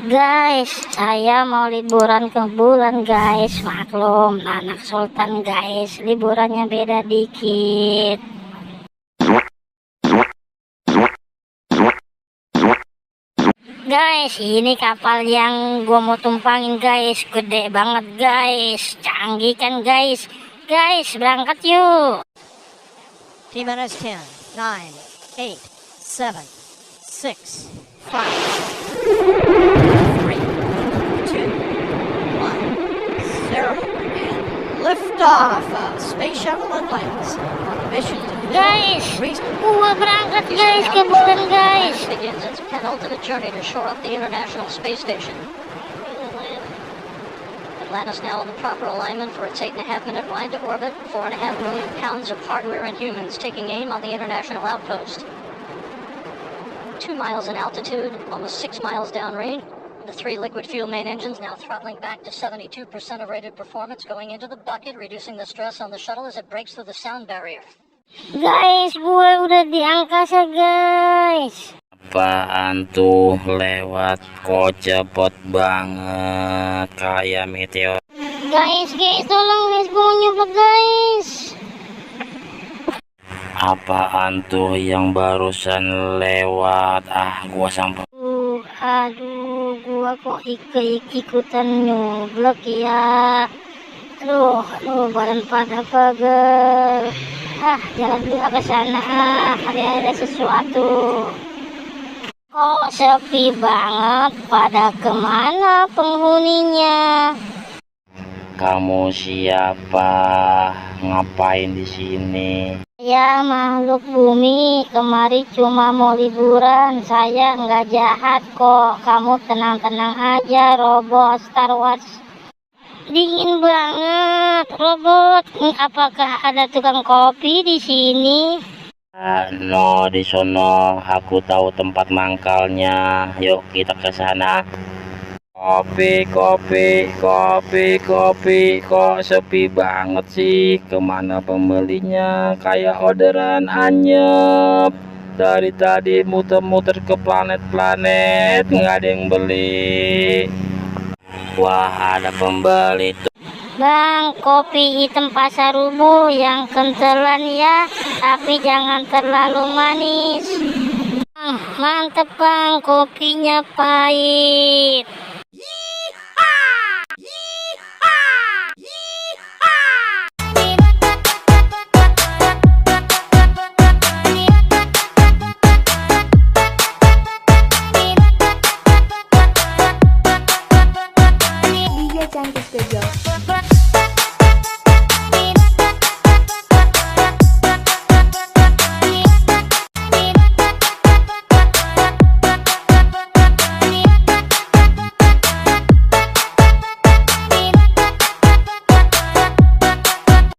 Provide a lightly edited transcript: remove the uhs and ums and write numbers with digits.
Guys, saya mau liburan ke bulan guys. Maklum, anak sultan guys, liburannya beda dikit. Guys, ini kapal yang gua mau tumpangin guys. Gede banget guys, canggih kan guys. Guys, berangkat yuk. T-minus 10, 9, 8, 7, 6, 5, 3, 2, 1, 0, and liftoff of Space Shuttle Atlantis on a mission to Guys, gua berangkat guys ke bulan guys. begins its penultimate journey to shore up the International Space Station. Atlantis now in the proper alignment for its 8.5-minute ride to orbit, 4.5 million pounds of hardware and humans taking aim on the International Outpost. 2 miles in altitude, almost 6 miles downrange. The 3 liquid fuel main engines now throttling back to 72% of rated performance, going into the bucket, reducing the stress on the shuttle as it breaks through the sound barrier. Guys, gua udah di angkasa guys. Apaan tuh lewat kok cepet banget kayak meteor. Guys, tolong guys, gua mau nyoba guys. Apaan tuh yang barusan lewat? Gua sampai Aduh, gua kok ikutan nyoblok ya. Aduh, badan pada pegel. Jalan dulu ke sana. Ada sesuatu. Kok sepi banget, pada kemana penghuninya? kamu siapa? Ngapain di sini? Ya makhluk bumi, kemari cuma mau liburan. Saya nggak jahat kok. Kamu tenang-tenang aja, robot Star Wars. Dingin banget, robot. Apakah ada tukang kopi di sini? No, di sono aku tahu tempat mangkalnya. Yuk kita ke sana. Kopi, kok sepi banget sih? Kemana pembelinya? Kayak orderan anyep. Dari tadi muter-muter ke planet-planet, nggak ada yang beli. Wah, ada pembeli tuh. Bang, kopi hitam pasar rubuh yang kentelan ya, tapi jangan terlalu manis. Mantep bang, kopinya pahit.